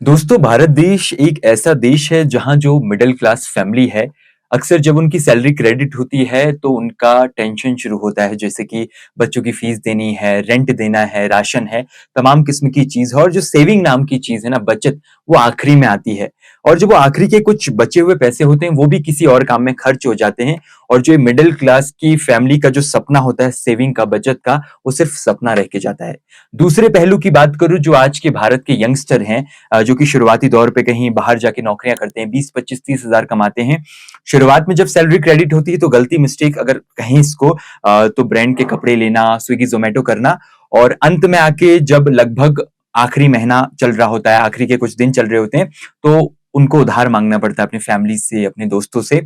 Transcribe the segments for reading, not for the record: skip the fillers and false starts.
दोस्तों भारत देश एक ऐसा देश है जहाँ जो मिडिल क्लास फैमिली है, अक्सर जब उनकी सैलरी क्रेडिट होती है तो उनका टेंशन शुरू होता है जैसे कि बच्चों की फीस देनी है, रेंट देना है, राशन है, तमाम किस्म की चीज़ है और जो सेविंग नाम की चीज़ है ना बचत, वो आखिरी में आती है। और जो वो आखिरी के कुछ बचे हुए पैसे होते हैं वो भी किसी और काम में खर्च हो जाते हैं और जो मिडिल क्लास की फैमिली का जो सपना होता है सेविंग का, बचत का, वो सिर्फ सपना रह के जाता है। दूसरे पहलू की बात करूँ जो आज के भारत के यंगस्टर हैं जो कि शुरुआती दौर पे कहीं बाहर जाके नौकरियां करते हैं 20-25-30 हज़ार कमाते हैं। शुरुआत में जब सैलरी क्रेडिट होती है तो गलती मिस्टेक अगर कहीं इसको तो ब्रांड के कपड़े लेना, स्विगी जोमेटो करना और अंत में आके जब लगभग आखिरी महीना चल रहा होता है, आखिरी के कुछ दिन चल रहे होते हैं, तो उनको उधार मांगना पड़ता है अपनी फैमिली से, अपने दोस्तों से।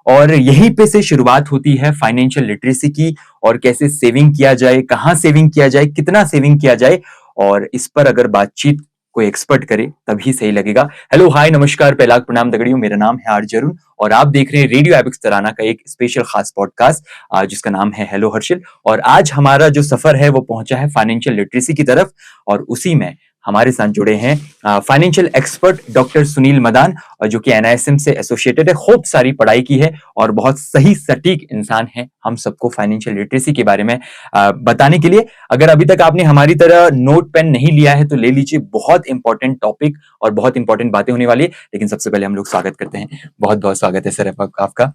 और यहीं पे से शुरुआत होती है फाइनेंशियल लिटरेसी की और कैसे सेविंग किया जाए, कहाँ सेविंग किया जाए, कितना सेविंग किया जाए और इस पर अगर बातचीत कोई एक्सपर्ट करे तभी सही लगेगा। हेलो, हाय, नमस्कार, पहलाग प्रणाम दगड़ियों, मेरा नाम है आरजे अरुण और आप देख रहे हैं रेडियो एपिक्स तराना का एक स्पेशल खास पॉडकास्ट जिसका नाम है हेलो हर्षिल। और आज हमारा जो सफर है वो पहुंचा है फाइनेंशियल लिटरेसी की तरफ और उसी में हमारे साथ जुड़े हैं financial expert doctor Sunil Madan जो कि एनआईएसएम से एसोसिएटेड है, खूब सारी पढ़ाई की है और बहुत सही सटीक इंसान है हम सबको फाइनेंशियल लिटरेसी के बारे में बताने के लिए। अगर अभी तक आपने हमारी तरह नोट पेन नहीं लिया है तो ले लीजिए, बहुत इंपॉर्टेंट टॉपिक और बहुत इंपॉर्टेंट बातें होने वाली है। लेकिन सबसे पहले हम लोग स्वागत करते हैं, बहुत बहुत स्वागत है सर आपका।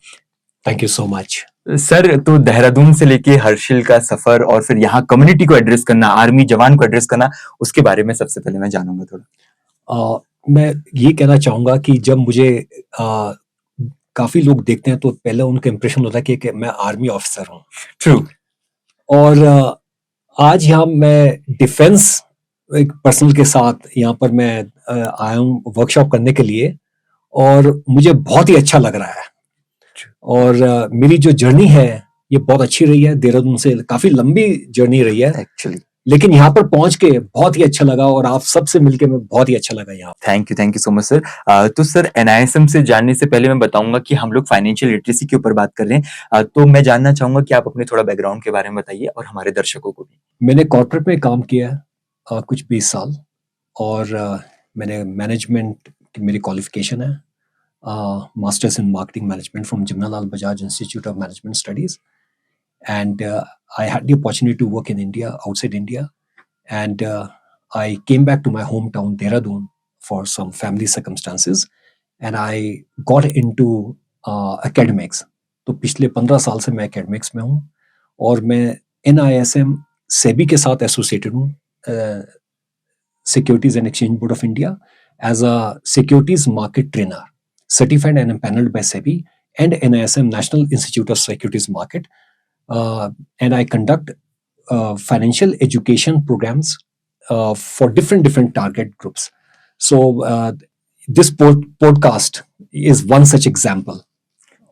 Thank you so much sir, तो देहरादून से लेके हर्षिल का सफर और फिर यहाँ कम्युनिटी को एड्रेस करना, आर्मी जवान को एड्रेस करना, उसके बारे में सबसे पहले मैं जानूंगा थोड़ा। मैं ये कहना चाहूंगा कि जब मुझे काफी लोग देखते हैं तो पहले उनका इंप्रेशन होता है कि मैं आर्मी ऑफिसर हूँ। ट्रू। और आज यहाँ मैं डिफेंस एक पर्सनल के साथ यहाँ पर मैं आया हूँ वर्कशॉप करने के लिए और मुझे बहुत ही अच्छा लग रहा है। और मेरी जो जर्नी है ये बहुत अच्छी रही है, देहरादून से काफी लंबी जर्नी रही है एक्चुअली, लेकिन यहाँ पर पहुंच के बहुत ही अच्छा लगा और आप सबसे मिलके मैं बहुत ही अच्छा लगा यहाँ। Thank you so much sir. तो सर, एनआईएसएम से जानने से पहले मैं बताऊंगा कि हम लोग फाइनेंशियल लिटरेसी के ऊपर बात कर रहे हैं, तो मैं जानना चाहूंगा कि आप अपने थोड़ा बैकग्राउंड के बारे में बताइए और हमारे दर्शकों को भी। मैंने कॉर्पोरेट में काम किया है कुछ 20 साल और मैंने मैनेजमेंट की मेरी क्वालिफिकेशन है masters in marketing management from Jamnalal Bajaj institute of management studies and I had the opportunity to work in India, outside India, and I came back to my hometown Dehradun for some family circumstances, and I got into academics. तो पिछले 15 साल से मैं academics में हूँ और मैं NISM SEBI के साथ एसोसिएटेड हूँ, Securities and Exchange Board of India, as a securities market trainer, certified and empaneled by SEBI and NISM National Institute of Securities Market. And I conduct financial education programs for different target groups. So this podcast is one such example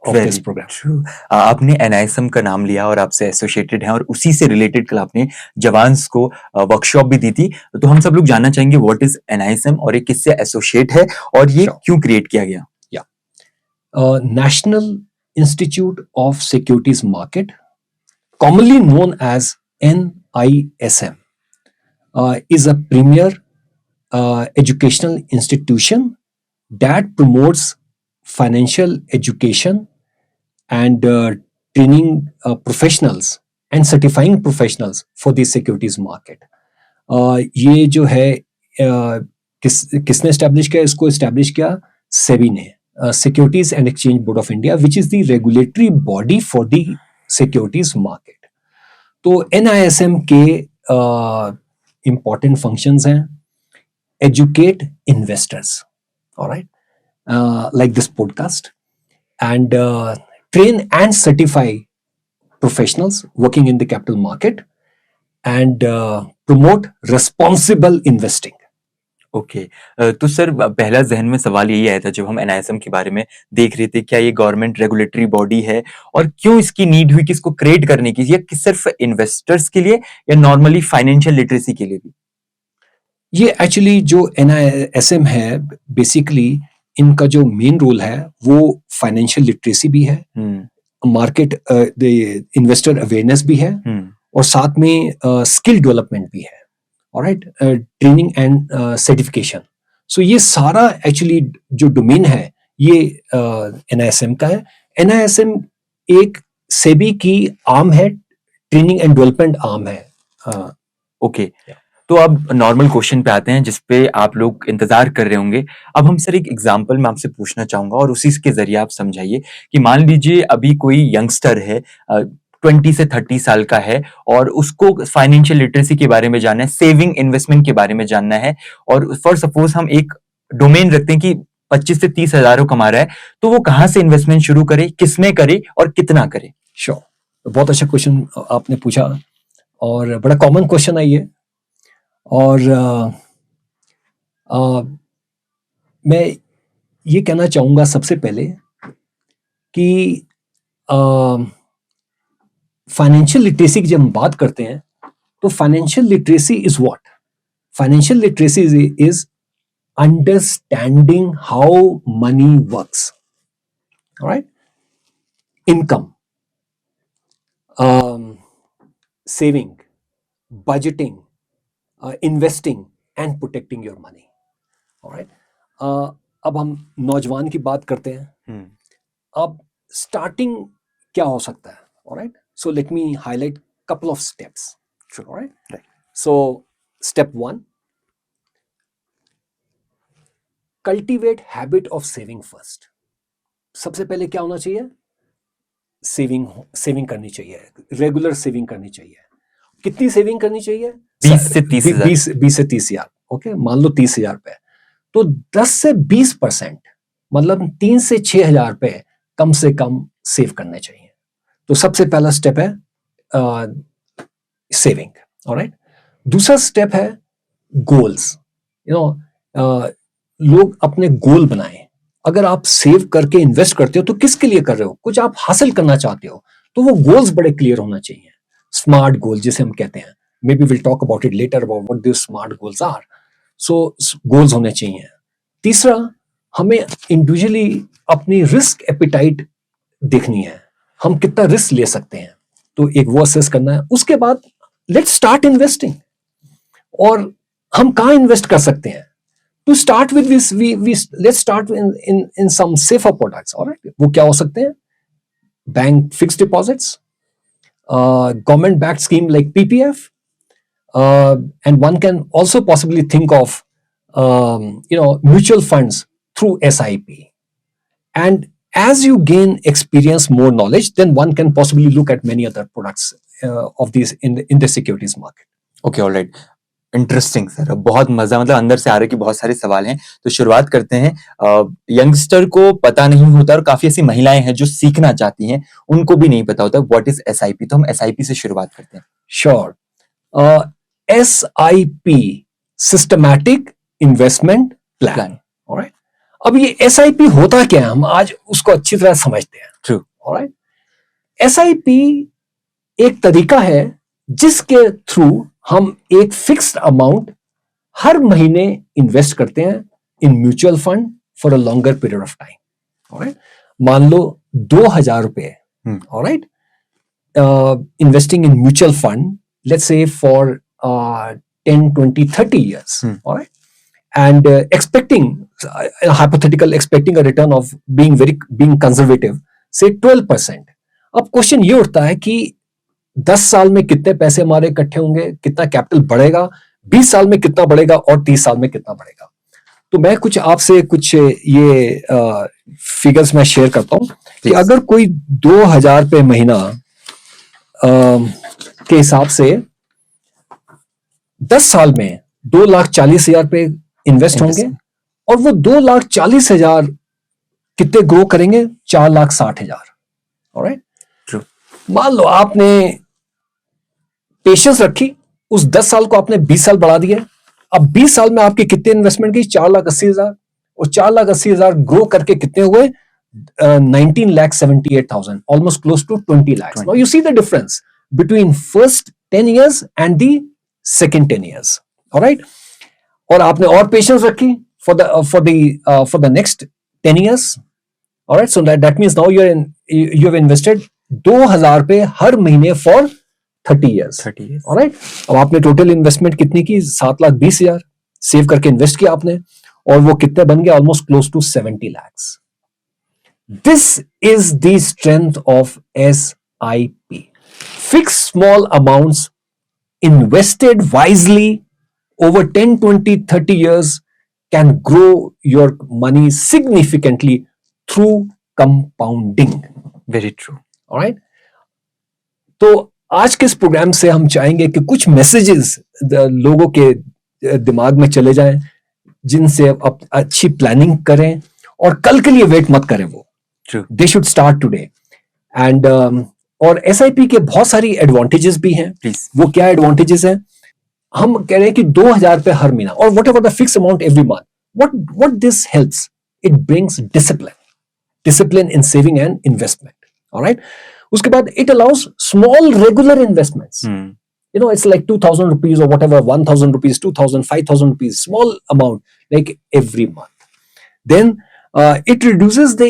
of this program. True. आपने NISM का नाम लिया और आपसे associated है और उसी से रिलेटेड कल आपने जवान्स को वर्कशॉप भी दी थी, तो हम सब लोग जानना चाहेंगे व्हाट इज एनआईएसएम और ये किससे एसोसिएट है और ये क्यों क्रिएट किया गया। National institute of securities market, commonly known as NISM, is a premier educational institution that promotes financial education and training professionals and certifying professionals for the securities market. ये जो है किसने एस्टैब्लिश किया? इसको एस्टैब्लिश किया सेबी ने, securities and exchange board of India, which is the regulatory body for the securities market. तो NISM के इंपॉर्टेंट फंक्शंस हैं, educate investors, alright, like this podcast, and train and certify professionals working in the capital market and promote responsible investing. Okay, तो sir पहला जहन में सवाल यही आया था जब हम एनआईएसएम के बारे में देख रहे थे, क्या ये गवर्नमेंट रेगुलेटरी बॉडी है और क्यों इसकी नीड हुई कि इसको क्रिएट करने की, या कि सिर्फ इन्वेस्टर्स के लिए या नॉर्मली फाइनेंशियल लिटरेसी के लिए भी? ये एक्चुअली जो NISM है बेसिकली इनका जो मेन रोल है वो फाइनेंशियल लिटरेसी भी है, मार्केट इन्वेस्टर अवेयरनेस भी है और साथ में स्किल डेवलपमेंट भी है, ऑलराइट, ट्रेनिंग एंड सर्टिफिकेशन। सो ये सारा एक्चुअली जो डोमेन है ये NISM का है. NISM एक सेबी की आर्म है, ट्रेनिंग एंड डेवलपमेंट आर्म है. ओके, तो अब नॉर्मल क्वेश्चन पे आते हैं जिसपे आप लोग इंतजार कर रहे होंगे. अब हम सर एक एग्जांपल मैं आपसे पूछना चाहूंगा और उसी के जरिए आप समझाइए कि मान लीजिए अभी कोई यंगस्टर है, 20 से 30 साल का है और उसको फाइनेंशियल लिटरेसी के बारे में जानना है, सेविंग इन्वेस्टमेंट के बारे में जानना है, और फॉर सपोज हम एक डोमेन रखते हैं कि 25 से 30 हजारों कमा रहा है, तो वो कहाँ से इन्वेस्टमेंट शुरू करे, किसमें करे और कितना करे? श्योर, बहुत अच्छा क्वेश्चन आपने पूछा और बड़ा कॉमन क्वेश्चन है ये. और मैं ये कहना चाहूँगा सबसे पहले कि फाइनेंशियल लिटरेसी की जब हम बात करते हैं तो financial literacy is what? Financial literacy is understanding how many works. Alright, income, saving, budgeting, investing and protecting your money. Alright. अब हम नौजवान की बात करते हैं. अब स्टार्टिंग क्या हो सकता है? Alright. So let me highlight couple of steps. Sure. Alright. Right. So step 1, cultivate habit of saving first. सबसे पहले क्या होना चाहिए? सेविंग करनी चाहिए, रेगुलर सेविंग करनी चाहिए. कितनी सेविंग करनी चाहिए? 20 से 30 हजार. 20 से 30 हजार. ओके, मान लो 30 हजार रुपए, तो 10 से 20% मतलब 3 से 6 हजार रुपए कम से कम सेव करने चाहिए. तो सबसे पहला स्टेप है सेविंग. ऑलराइट. दूसरा स्टेप है गोल्स. लोग अपने गोल बनाएं. अगर आप सेव करके इन्वेस्ट करते हो तो किसके लिए कर रहे हो? कुछ आप हासिल करना चाहते हो, तो वो गोल्स बड़े क्लियर होना चाहिए. स्मार्ट गोल जिसे हम कहते हैं, maybe will talk about it later about what this smart goals are. So goals होने चाहिए. तीसरा, हमें इंडिविजुअली अपनी रिस्क एपिटाइट देखनी है, हम कितना रिस्क ले सकते हैं, तो एक वो असेस करना है. उसके बाद लेट्स स्टार्ट इन्वेस्टिंग. और हम कहाँ इन्वेस्ट कर सकते हैं? To start with this, let's start in some safer products. All right, वो क्या हो सकते हैं? Bank fixed deposits, government backed scheme like PPF, and one can also possibly think of mutual funds through SIP. And as you gain experience, more knowledge, then one can possibly look at many other products of these in the securities market. Okay, all right. Interesting sir, बहुत मजा, मतलब अंदर से आ रहा है कि बहुत सारे सवाल हैं. तो शुरुआत करते हैं. यंगस्टर को पता नहीं होता और काफी ऐसी महिलाएं हैं जो सीखना चाहती हैं, उनको भी नहीं पता होता व्हाट इज SIP. तो हम SIP से शुरुआत करते हैं. Sure. SIP systematic investment plan. Alright. अब ये SIP होता क्या है, हम आज उसको अच्छी तरह समझते हैं. ट्रू. ऑलराइट. SIP एक तरीका है जिसके थ्रू हम एक फिक्स्ड अमाउंट हर महीने इन्वेस्ट करते हैं इन mutual fund for a longer period of time. Alright. मान लो 2000 रुपए. Alright. Investing in mutual fund, let's say for 10, 20, 30 years. Alright. And expecting a return of being conservative, say 12%. अब question ये उठता है कि 10 साल में कितने पैसे हमारे इकट्ठे होंगे, कितना कैपिटल बढ़ेगा, 20 साल में कितना बढ़ेगा और 30 साल में कितना बढ़ेगा. तो मैं कुछ आपसे कुछ ये फिगर्स मैं शेयर करता हूं कि अगर कोई 2000 रुपये महीना के हिसाब से 10 साल में 2,40,000 रुपये इन्वेस्ट होंगे और वो 2,40,000 कितने ग्रो करेंगे? 4,60,000. ऑलराइट. मान लो आपने पेशेंस रखी, उस 10 साल को आपने 20 साल बढ़ा दिए. अब 20 साल में आपकी कितने इन्वेस्टमेंट की? 4,80,000. और 4,80,000 ग्रो करके कितने हुए? 19,78,000, almost close to 20 lakhs. Now you see the difference between first 10 years and the second 10 years. All right. और आपने और पेशेंस रखी for the next 10 years. All right. So that means now you have invested 2,000 रुपए हर महीने for 30 years. All right. अब आपने total investment कितनी की? 7,20,000 सेव करके इन्वेस्ट किया आपने. और वो कितने बन गए? Almost close to 70 lakhs. This is the strength of SIP. Fixed small amounts invested wisely over 10, 20, 30 years can grow your money significantly through compounding. Very true. All right. तो आज के इस प्रोग्राम से हम चाहेंगे कि कुछ मैसेजेस लोगों के दिमाग में चले जाएं, जिनसे आप अच्छी प्लानिंग करें और कल के लिए वेट मत करें. वो they should start today. And और एसआईपी के बहुत सारी एडवांटेजेस भी हैं. वो क्या एडवांटेजेस हैं? हम कह रहे हैं कि 2000 रुपए हर महीना और what ever the fix amount every month. what this helps, it brings discipline in saving and investment. All right. उसके बाद it allows small regular investments. You know, it's like 2000 rupees or whatever, 1000 rupees, 2000, 5000 rupees, small amount, like every month. Then it reduces the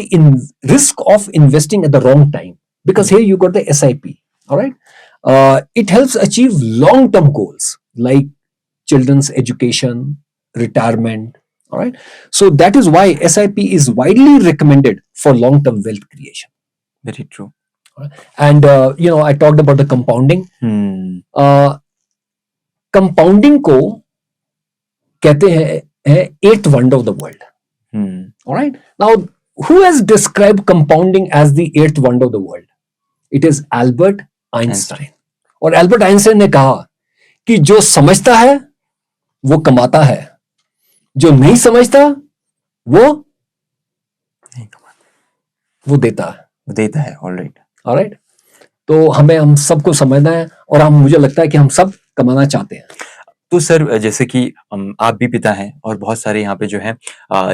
risk of investing at the wrong time, because here you got the SIP. All right. It helps achieve long-term goals like children's education, retirement. All right. So that is why SIP is widely recommended for long-term wealth creation. Very true. And you know, I talked about the compounding. Compounding को कहते हैं eighth wonder of the world. All right. Now, who has described compounding as the eighth wonder of the world? It is Albert Einstein. और Albert Einstein ने कहा कि जो समझता है वो कमाता है, जो नहीं समझता वो नहीं कमाता, वो देता है. ऑलराइट. तो हम सबको समझना है और मुझे लगता है कि हम सब कमाना चाहते हैं. तो सर, जैसे कि आप भी पिता हैं और बहुत सारे यहाँ पे जो है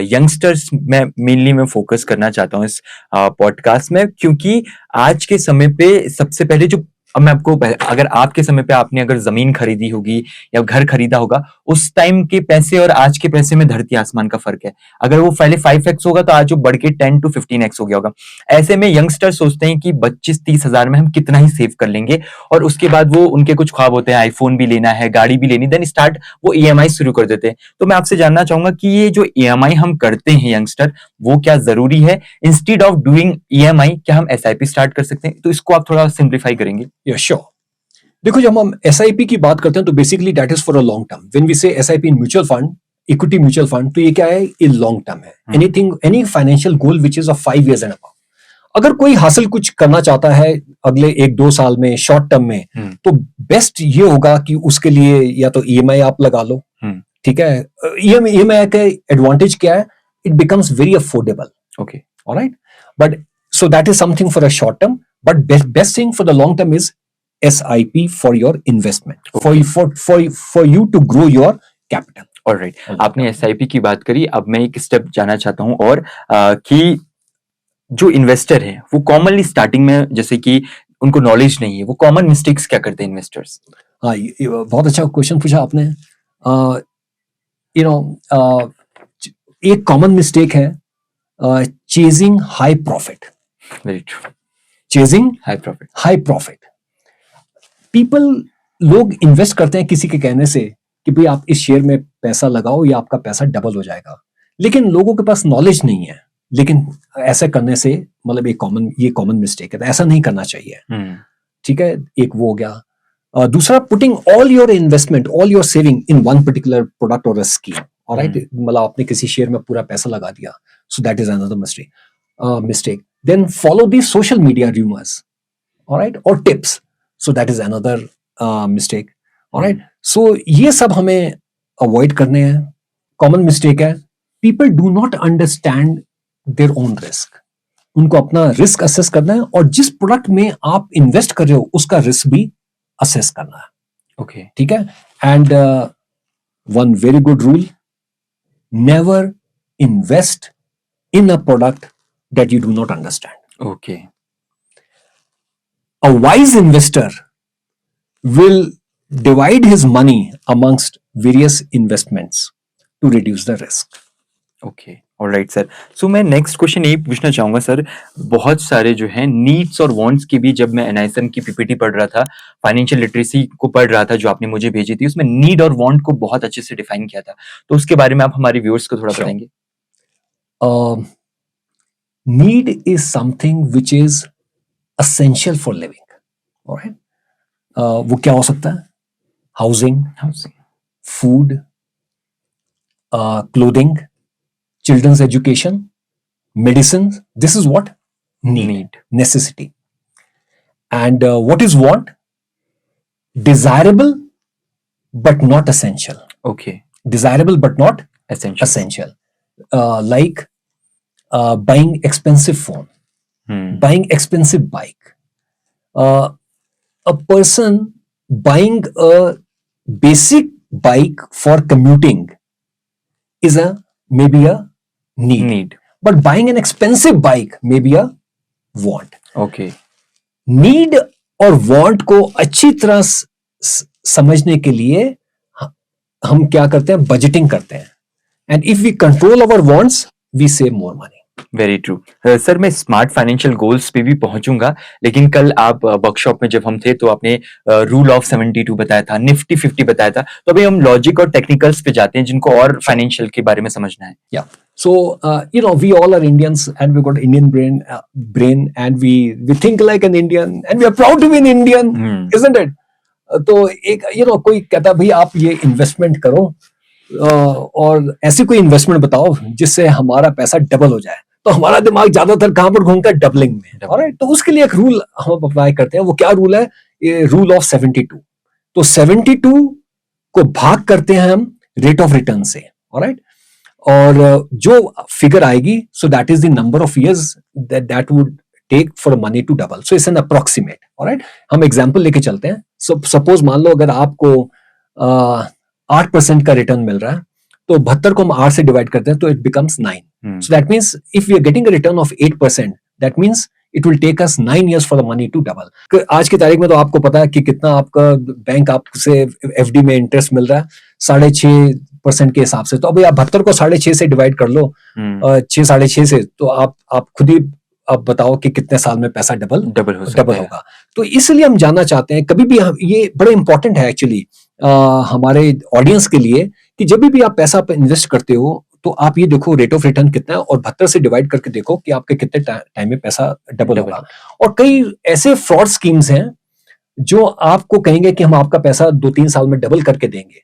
यंगस्टर्स में मेनली मैं फोकस करना चाहता हूँ इस पॉडकास्ट में, क्योंकि आज के समय पे सबसे पहले जो अब मैं आपको, अगर आपके समय पे आपने अगर जमीन खरीदी होगी या घर खरीदा होगा, उस टाइम के पैसे और आज के पैसे में धरती आसमान का फर्क है. अगर वो पहले 5x होगा तो आज वो बढ़ के 10 to 15x हो गया होगा. ऐसे में यंगस्टर सोचते हैं कि 25-30 हजार में हम कितना ही सेव कर लेंगे, और उसके बाद वो उनके कुछ ख्वाब होते हैं, आईफोन भी लेना है, गाड़ी भी लेनी, देन स्टार्ट वो EMI शुरू कर देते हैं. तो मैं आपसे जानना चाहूंगा कि ये जो EMI हम करते हैं यंगस्टर, वो क्या जरूरी है? इंस्टेड ऑफ डूइंग EMI क्या हम SIP स्टार्ट कर सकते हैं? तो इसको आप थोड़ा सिंप्लीफाई करेंगे. श्योर. देखो, जब हम SIP की बात करते हैं तो basically that is for a long term. When we say SIP in mutual fund, equity mutual fund, तो ये क्या है? ये लॉन्ग टर्म है. Any financial goal which is of 5 years and above. अगर कोई हासिल कुछ करना चाहता है अगले 1-2 साल में, शॉर्ट टर्म में, तो बेस्ट ये होगा कि उसके लिए या तो EMI आप लगा लो. ठीक है. EMI का एडवांटेज क्या है? It becomes very affordable. Okay. Alright. But so that is something for a short term, but best thing for the long term is SIP for your investment, for you to grow your capital. Alright. आपने SIP की बात करी. अब मैं एक step जाना चाहता हूँ और कि जो इन्वेस्टर है वो कॉमनली स्टार्टिंग में, जैसे कि उनको नॉलेज नहीं है, वो कॉमन मिस्टेक्स क्या करते हैं इन्वेस्टर्स? हाँ, बहुत अच्छा क्वेश्चन पूछा आपने. एक कॉमन मिस्टेक है chasing high profit. Very true. Chasing high profit. लोग इन्वेस्ट करते हैं किसी के कहने से कि भाई आप इस शेयर में पैसा लगाओ या आपका पैसा डबल हो जाएगा, लेकिन लोगों के पास नॉलेज नहीं है. लेकिन ऐसा करने से मतलब ये कॉमन मिस्टेक है, तो ऐसा नहीं करना चाहिए. ठीक है. एक वो हो गया. दूसरा, putting all your investment, all your saving in one particular product और स्कीम. ऑलराइट. मतलब आपने किसी शेयर में पूरा पैसा लगा दिया, so that is another mistake. Then follow the social media rumours, alright, और tips. So that is another mistake. All right. So ये सब हमें avoid करने हैं. Common mistake है. People do not understand their own risk. उनको अपना risk assess करना है, और जिस product में आप invest कर रहे हो उसका risk भी assess करना है. Okay. ठीक है. And one very good rule: never invest in a product that you do not understand. Okay. A wise investor will divide his money amongst various investments to reduce the risk. Okay, alright sir. So मैं next question यही पूछना चाहूँगा sir, बहुत सारे जो हैं needs और wants की भी, जब मैं एनआईएसएम की पीपीटी पढ़ रहा था, फाइनेंशियल लिटरेसी को पढ़ रहा था जो आपने मुझे भेजी थी, उसमें नीड और वांट को बहुत अच्छे से डिफाइन किया था। तो उसके बारे में आप हमारे व्यूअर्स को थोड़ा Sure. बताएँगे? Need is something which is essential for living. All right. वो क्या हो सकता है? Housing, housing, food, clothing, children's education, medicines. This is what? Need. Necessity. And what is want? Desirable but not essential. Okay, Desirable but not essential, essential. Like buying expensive phone, buying expensive bike. A person buying a basic bike for commuting is maybe a need. Need, But buying an expensive bike may be a want. Okay, need और want को अच्छी तरह समझने के लिए हम क्या करते हैं? बजटिंग करते हैं. And if we control our wants we save more money. Very true. Sir मैं स्मार्ट फाइनेंशियल गोल्स पे भी पहुंचूंगा, लेकिन कल आप वर्कशॉप में जब हम थे तो आपने रूल ऑफ 72 बताया था, निफ्टी 50 बताया था, तो अभी हम लॉजिक और टेक्निकल्स पे जाते हैं जिनको और फाइनेंशियल के बारे में समझना है। Yeah. So we all are Indians and we got Indian brain and we think like an Indian and we are proud to be an Indian, isn't it? तो एक कोई कहता भाई आप ये इन्वेस्टमेंट करो और ऐसी कोई इन्वेस्टमेंट बताओ जिससे हमारा पैसा डबल हो जाए, तो हमारा दिमाग ज्यादातर कहां पर घूमता है? डबलिंग में. ऑलराइट, तो उसके लिए एक रूल हम अप्लाई करते हैं. वो क्या रूल है? ये रूल ऑफ 72. तो 72 को भाग करते हैं हम रेट ऑफ रिटर्न से. ऑलराइट, और जो फिगर आएगी, so that is the number of years that would take for money to double. So it's an approximate. Alright, हम एग्जांपल लेके चलते हैं. सपोज मान लो अगर आपको 8% का रिटर्न मिल रहा है, तो 72 को हम 8 से डिवाइड करते हैं तो it becomes 9. So that means if we are getting a return of 8%, that means it will take us 9 years for the money to double. आज की तारीख में तो आपको पता है कि कितना आपका बैंक आपसे एफडी में इंटरेस्ट मिल रहा है, 6.5% के हिसाब से. तो अभी आप 72 को 6.5 से डिवाइड कर लो, 6.5 से, तो आप खुद ही आप बताओ कि कितने साल में पैसा डबल होगा. तो इसलिए हम जानना चाहते हैं, कभी भी ये बड़ा इंपॉर्टेंट है एक्चुअली हमारे ऑडियंस के लिए, कि जब भी आप पैसा इन्वेस्ट करते हो तो आप ये देखो रेट ऑफ रिटर्न कितना है और 72 से डिवाइड करके देखो कि आपके कितने टाइम में पैसा डबल होगा. और कई ऐसे फ्रॉड स्कीम्स हैं जो आपको कहेंगे कि हम आपका पैसा 2-3 साल में डबल करके देंगे.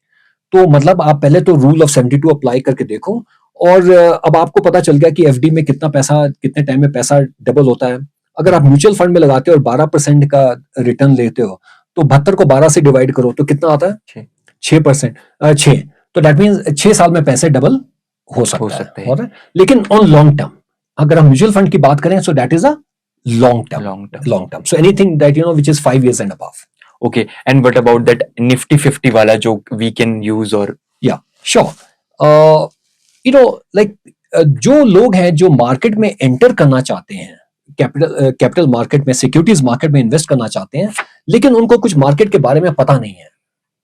तो मतलब आप पहले तो रूल ऑफ 72 अप्लाई करके देखो, और अब आपको पता चल गया कि एफडी में कितना पैसा, कितने टाइम में पैसा डबल होता है. अगर आप म्यूचुअल फंड में लगाते हो और 12% का रिटर्न लेते हो, तो 72 को 12 से डिवाइड करो तो कितना आता है? 6%. 6. तो दैट मीन्स 6 साल में पैसे डबल हो सकते हैं. लेकिन ऑन लॉन्ग टर्म अगर हम म्यूचुअल फंड की बात करें, सो that is a long term. So anything that which is 5 years and above. Okay, and what about that Nifty 50 वाला जो वी कैन यूज? और या श्योर, लाइक जो लोग हैं जो मार्केट में एंटर करना चाहते हैं, कैपिटल मार्केट में, सिक्योरिटीज मार्केट में इन्वेस्ट करना चाहते हैं, लेकिन उनको कुछ मार्केट के बारे में पता नहीं है.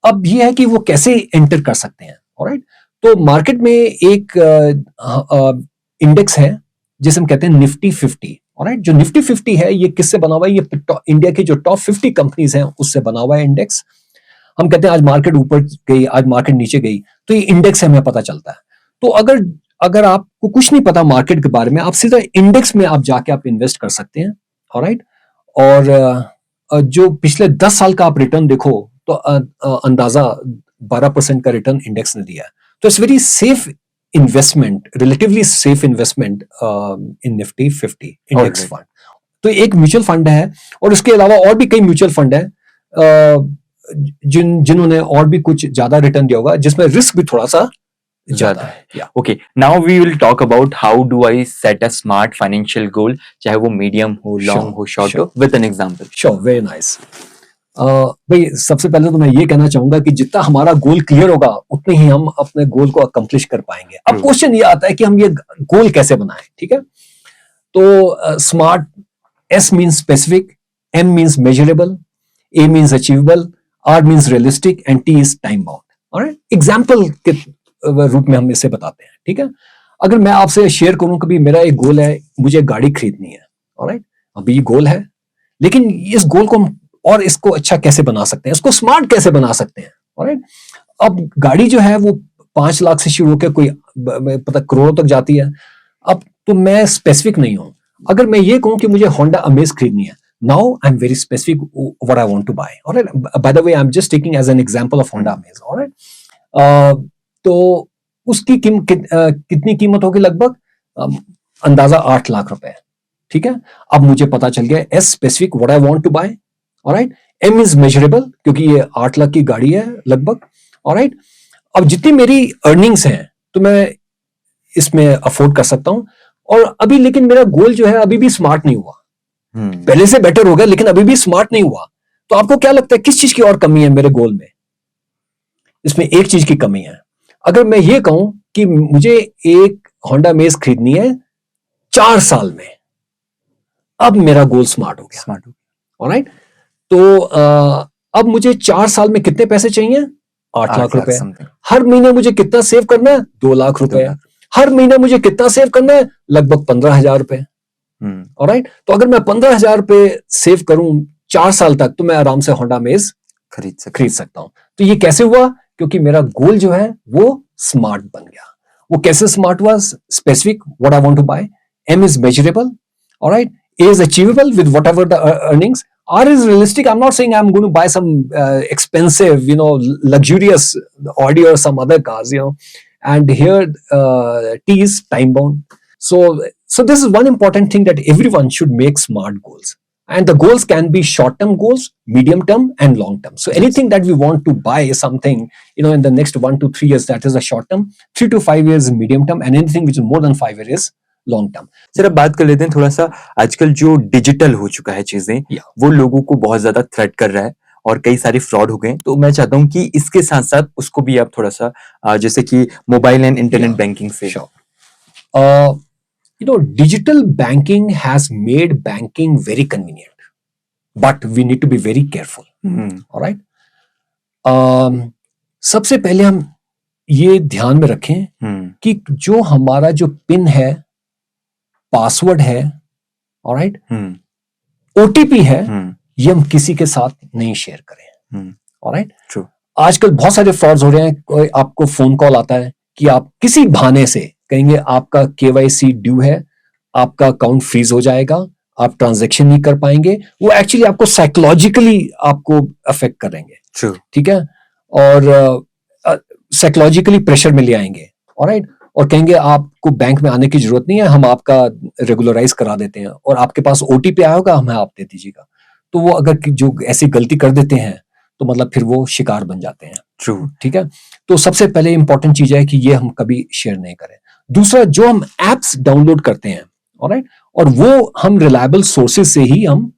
अब ये है कि वो कैसे एंटर कर सकते हैं. ऑलराइट, तो मार्केट में एक इंडेक्स है जिसे हम कहते हैं निफ्टी 50. ऑलराइट, जो निफ्टी 50 है ये किससे बना हुआ है? ये इंडिया की जो टॉप 50 कंपनीज हैं उससे बना हुआ है इंडेक्स. हम कहते हैं आज मार्केट ऊपर गई, आज मार्केट नीचे गई, तो ये इंडेक्स से हमें पता चलता है. तो अगर आपको कुछ नहीं पता मार्केट के बारे में, आप सीधा इंडेक्स में आप जाके आप इन्वेस्ट कर सकते हैं. ऑलराइट, और जो पिछले 10 साल का आप रिटर्न देखो तो अंदाजा 12% का रिटर्न इंडेक्स ने दिया है. तो it's very safe investment, relatively safe investment in Nifty 50 index fund. तो एक म्यूचुअल फंड है, और इसके अलावा और भी कई म्यूचुअल फंड है जिन्होंने और भी कुछ ज्यादा रिटर्न दिया होगा, जिसमें रिस्क भी थोड़ा सा ज्यादा है. Okay, now we will talk about how do I set a smart financial goal, चाहे वो मीडियम हो, लॉन्ग हो, शॉर्ट हो, with an example. Sure, very nice. भाई सबसे पहले तो मैं ये कहना चाहूंगा कि जितना हमारा गोल क्लियर होगा उतने ही हम अपने गोल को अकम्प्लिश कर पाएंगे. अब क्वेश्चन ये आता है कि हम ये गोल कैसे बनाएं. ठीक है, तो smart, S means specific, M means measurable, A means achievable, R means realistic and T is time bound. Alright, example के रूप में हम इसे बताते हैं. ठीक है, अगर मैं आपसे शेयर करूं कभी मेरा एक गोल है, मुझे गाड़ी खरीदनी है, ऑलराइट, अभी ये गोल है, लेकिन इस गोल को हम और इसको अच्छा कैसे बना सकते हैं, इसको स्मार्ट कैसे बना सकते हैं, ऑलराइट। अब गाड़ी जो है वो 5 लाख से शुरू होकर कोई पता करोड़ों तक जाती है। अब तो मैं स्पेसिफिक नहीं हूं। अगर मैं ये कहूं कि मुझे होंडा अमेज खरीदनी है, now I am very specific what I want to buy, alright. By the way I am just taking as an example of Honda Amaze, alright. तो उसकी कितनी कीमत होगी लगभग, अंदाजा 8 लाख रुपए, ठीक है। अब मुझे पता चल गया S specific what I want to buy, alright. M is measurable, क्योंकि ये 8 लाख की गाड़ी है लगभग, ऑलराइट। अब जितनी मेरी अर्निंग्स हैं तो मैं इसमें अफोर्ड कर सकता हूं। और अभी लेकिन मेरा गोल जो है अभी भी स्मार्ट नहीं हुआ, पहले से बेटर हो गया लेकिन अभी भी स्मार्ट नहीं हुआ। तो आपको क्या लगता है किस चीज की और कमी है मेरे गोल में? इसमें एक चीज की कमी है। अगर मैं ये कहूं कि मुझे एक होंडा मेज खरीदनी है 4 साल में, अब मेरा गोल स्मार्ट हो गया, ऑलराइट। तो अब मुझे 4 साल में कितने पैसे चाहिए? 8 लाख रुपए। हर महीने मुझे कितना सेव करना है? 2 लाख रुपए। हर महीने मुझे कितना सेव करना है? लगभग 15,000 रुपए, ऑलराइट। तो अगर मैं 15,000 रुपए सेव करूं 4 साल तक तो मैं आराम से होंडा मेज खरीद सकता हूं। तो ये कैसे हुआ? क्योंकि मेरा गोल जो है वो स्मार्ट बन गया। वो कैसे स्मार्ट हुआ? Specific what I want to buy, M is measurable, alright, A is achievable with whatever the earnings, R is realistic. I'm not saying I'm going to buy some expensive, luxurious Audi or some other cars, And here, T is time bound. So this is one important thing that everyone should make smart goals. And the goals can be short-term goals, medium-term, and long-term. So anything that we want to buy is something, in the next 1 to 3 years, that is a short-term. 3 to 5 years is medium-term, and anything which is more than 5 years is long term. Sir अब बात कर लेते हैं थोड़ा सा, आजकल जो digital हो चुका है चीजें, वो लोगों को बहुत ज्यादा थ्रेट कर रहा है और कई सारे फ्रॉड हो गए। तो मैं चाहता हूं कि इसके साथ साथ उसको भी आप थोड़ा सा जैसे कि मोबाइल एंड इंटरनेट बैंकिंग से। Digital banking has made banking very convenient, but we need to be very careful, alright. सबसे पहले हम ये ध्यान में रखें कि जो हमारा जो पिन है, पासवर्ड है, ऑलराइट, ओटीपी है, ये हम किसी के साथ नहीं शेयर करें, ऑलराइट। ट्रू। आजकल बहुत सारे फ्रॉड्स हो रहे हैं। कोई आपको फोन कॉल आता है कि आप किसी बहाने से कहेंगे आपका केवाईसी ड्यू है, आपका अकाउंट फ्रीज हो जाएगा, आप ट्रांजैक्शन नहीं कर पाएंगे। वो एक्चुअली आपको साइकोलॉजिकली आपको अफेक्ट करेंगे, ठीक है, और साइकोलॉजिकली प्रेशर में ले आएंगे, ऑलराइट, और कहेंगे आपको बैंक में आने की जरूरत नहीं है, हम आपका रेगुलराइज करा देते हैं, और आपके पास ओटीपी आया होगा, हमें आप दे दीजिएगा। तो वो अगर जो ऐसी गलती कर देते हैं तो मतलब फिर वो शिकार बन जाते हैं। ट्रू, ठीक है। तो सबसे पहले इंपॉर्टेंट चीज है कि ये हम कभी शेयर नहीं करें। दूसरा, जो हम एप्स डाउनलोड करते हैं, ऑलराइट, और वो हम रिलायबल सोर्सेज से ही हम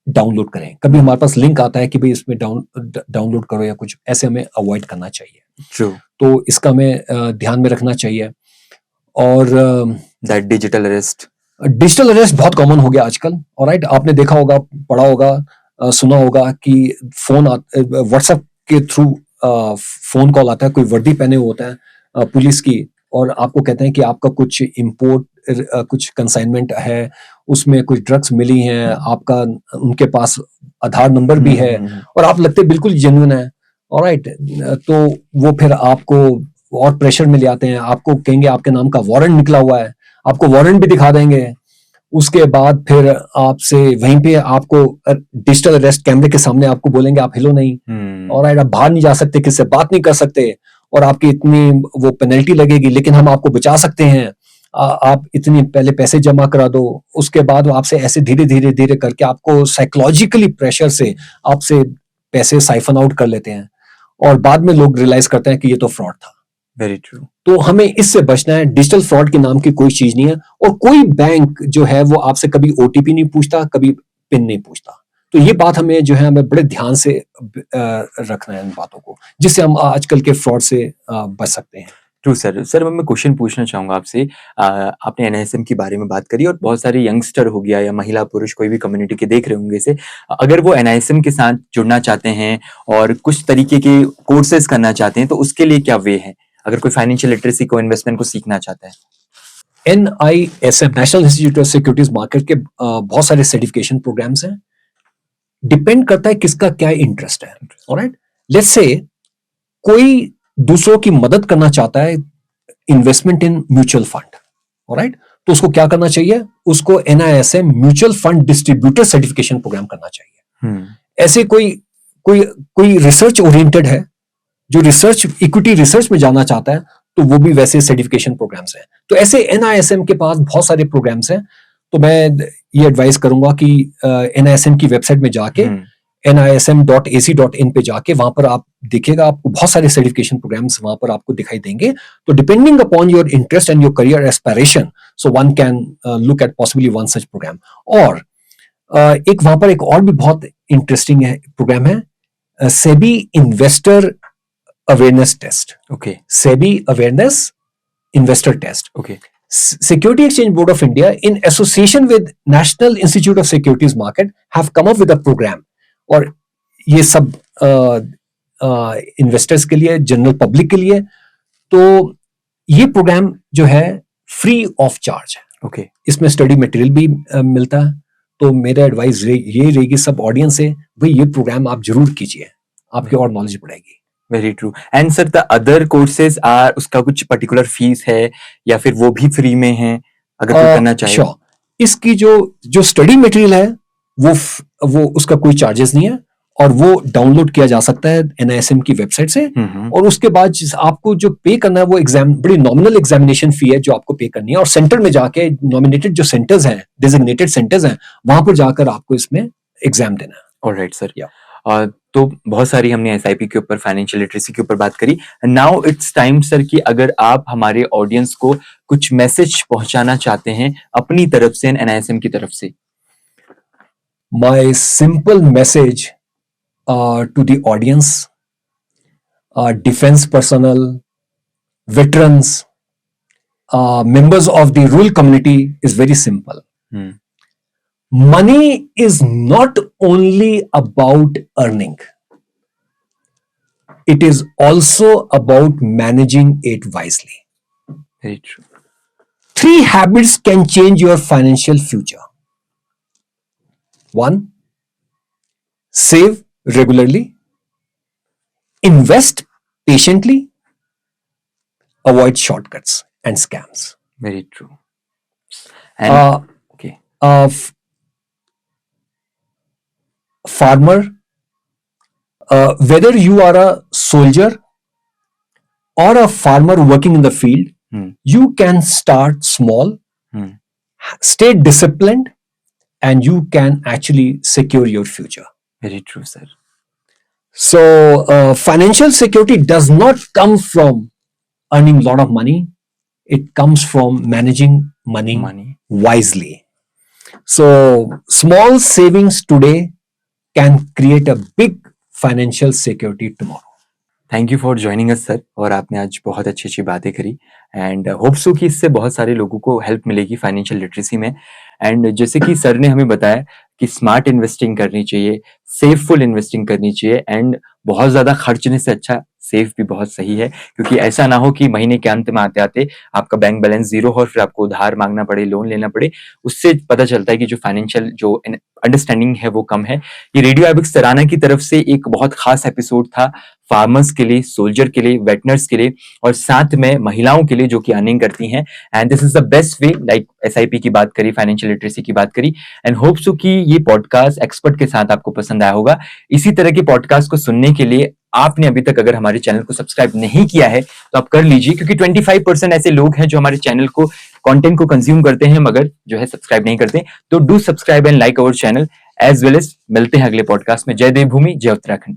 डाउनलोड करें। कभी हमारे पास लिंक आता है कि भाई इसमें डाउनलोड करो या कुछ, ऐसे हमें अवॉइड करना चाहिए। ट्रू। तो इसका हमें ध्यान में रखना चाहिए। और दैट डिजिटल अरेस्ट बहुत कॉमन हो गया आजकल, ऑलराइट। आपने देखा होगा, पढ़ा होगा, सुना होगा कि फोन व्हाट्सएप के थ्रू फोन कॉल आता है, कोई वर्दी पहने हुए होता है पुलिस की, और आपको कहते हैं कि आपका कुछ इंपोर्ट कुछ कंसाइनमेंट है, उसमें कुछ ड्रग्स मिली हैं, आपका उनके पास आधार नंबर भी है, और आप लगते बिल्कुल जेन्युइन है, ऑलराइट। तो वो फिर आपको और प्रेशर में ले आते हैं, आपको कहेंगे आपके नाम का वारंट निकला हुआ है, आपको वारंट भी दिखा देंगे। उसके बाद फिर आपसे वहीं पे आपको डिजिटल अरेस्ट कैमरे के सामने आपको बोलेंगे आप हिलो नहीं, ऑलराइट, आप बाहर नहीं जा सकते, किससे बात नहीं कर सकते, और आपकी इतनी वो पेनल्टी लगेगी, लेकिन हम आपको बचा सकते हैं, आप इतनी पहले पैसे जमा करा दो। उसके बाद वो आपसे ऐसे धीरे धीरे धीरे करके आपको साइकोलॉजिकली प्रेशर से आपसे पैसे साइफन आउट कर लेते हैं, और बाद में लोग रियलाइज करते हैं कि ये तो फ्रॉड था। Very true. तो हमें इससे बचना है। डिजिटल फ्रॉड के नाम की कोई चीज नहीं है, और कोई बैंक जो है वो आपसे कभी ओटीपी नहीं पूछता, कभी पिन नहीं पूछता। तो ये बात हमें जो है हमें बड़े ध्यान से रखना है इन बातों को, जिससे हम आजकल के फ्रॉड से बच सकते हैं। True sir. सर मैं क्वेश्चन पूछना चाहूंगा आपसे, आपने एनआईएसएम के बारे में बात करी, और बहुत सारे यंगस्टर हो गया या महिला पुरुष कोई भी कम्युनिटी के देख रहे होंगे इसे, अगर वो एनआईएसएम के साथ जुड़ना चाहते हैं और कुछ तरीके के कोर्सेज करना चाहते हैं, तो उसके लिए क्या वे है, अगर कोई फाइनेंशियल लिटरेसी को, इन्वेस्टमेंट को सीखना चाहता है? NISM national institute of securities market के बहुत सारे सर्टिफिकेशन प्रोग्राम्स हैं. डिपेंड करता है किसका क्या इंटरेस्ट है. ऑलराइट, लेट्स से कोई दूसरों की मदद करना चाहता है investment in mutual fund. Alright, तो उसको क्या करना चाहिए? उसको NISM mutual fund distributor certification programme करना चाहिए. ऐसे कोई रिसर्च ओरिएंटेड है जो रिसर्च इक्विटी रिसर्च में जाना चाहता है, तो वो भी वैसे सर्टिफिकेशन प्रोग्राम्स हैं. तो ऐसे NISM के पास बहुत सारे प्रोग्राम्स हैं. तो मैं ये एडवाइस करूंगा कि NISM की वेबसाइट में जाके nism.ac.in पे जाके वहां पर आप देखिएगा, आपको बहुत सारे सर्टिफिकेशन प्रोग्राम्स वहां पर आपको दिखाई देंगे. तो depending upon your interest and your career aspiration, so one can look at possibly one such programme. और एक वहां पर एक और भी बहुत इंटरेस्टिंग प्रोग्राम है, SEBI investor awareness test. Okay, SEBI awareness investor test. Okay. Security Exchange Board of India, in association with National Institute of Securities Market, have come up with a program. और ये सब इन्वेस्टर्स के लिए, जनरल पब्लिक के लिए. तो ये प्रोग्राम जो है फ्री ऑफ चार्ज है. ओके, इसमें स्टडी मटेरियल भी मिलता है. तो मेरा एडवाइस ये रहेगी सब ऑडियंस से, भाई ये प्रोग्राम आप जरूर कीजिए, आपकी और नॉलेज बढ़ेगी. Very true. And sir, the other courses are, उसका कुछ पर्टिकुलर फीस है या फिर वो भी फ्री में है अगर कोई करना चाहे? श्योर. इसकी जो स्टडी मटेरियल है वो उसका कोई चार्जेस नहीं है, और वो डाउनलोड किया जा सकता है NISM की वेबसाइट से. और उसके बाद आपको जो पे करना है वो एग्जाम, बड़ी नॉमिनल एग्जामिनेशन फी है जो आपको पे करनी है. और सेंटर में जाके नॉमिनेटेड जो सेंटर्स हैं, डेजिग्नेटेड सेंटर्स हैं, वहां पर जाकर आपको इसमें एग्जाम देना है. Alright sir. तो बहुत सारी हमने SIP के ऊपर, फाइनेंशियल लिटरेसी के ऊपर बात करी. नाउ इट्स टाइम सर कि अगर आप हमारे ऑडियंस को कुछ मैसेज पहुंचाना चाहते हैं अपनी तरफ से, NISM की तरफ से. My simple message to the audience, defence personnel, veterans, members of the rural community, is very simple. Money is not only about earning. It is also about managing it wisely. Very true. 3 habits can change your financial future. 1, save regularly, invest patiently, avoid shortcuts and scams. Very true. And okay. Farmer, whether you are a soldier or a farmer working in the field, you can start small, stay disciplined, and you can actually secure your future. Very true, sir. So financial security does not come from earning a lot of money. It comes from managing money wisely. So small savings today can create a big financial security tomorrow. Thank you for joining us sir. और आपने आज बहुत अच्छी अच्छी बातें करी and hope so कि इससे बहुत सारे लोगों को हेल्प मिलेगी फाइनेंशियल लिटरेसी में. एंड जैसे कि सर ने हमें बताया कि स्मार्ट इन्वेस्टिंग करनी चाहिए, सेफफुल इन्वेस्टिंग करनी चाहिए, एंड बहुत ज्यादा खर्चने से अच्छा सेफ भी बहुत सही है, क्योंकि ऐसा ना हो कि महीने के अंत में आते आते आपका बैंक बैलेंस जीरो हो और फिर आपको उधार मांगना पड़े, लोन लेना पड़े. उससे पता चलता है कि जो फाइनेंशियल जो अंडरस्टैंडिंग है वो कम है. ये रेडियो आइबिक्स तराना की तरफ से एक बहुत खास एपिसोड था फार्मर्स के लिए, सोल्जर के लिए, वेटनर्स के लिए, और साथ में महिलाओं के लिए जो कि अर्निंग करती हैं. And this is the best way, like SIP की बात करी, फाइनेंशियल लिटरेसी की बात करी. एंड होप सो कि ये पॉडकास्ट एक्सपर्ट के साथ आपको पसंद आया होगा. इसी तरह के पॉडकास्ट को सुनने के लिए आपने अभी तक अगर हमारे चैनल को सब्सक्राइब नहीं किया है तो आप कर लीजिए, क्योंकि 25% ऐसे लोग हैं जो हमारे चैनल को, कंटेंट को कंज्यूम करते हैं मगर जो है सब्सक्राइब नहीं करते. तो do subscribe and like our channel as well as. मिलते हैं अगले पॉडकास्ट में. जय देवभूमि, जय उत्तराखंड.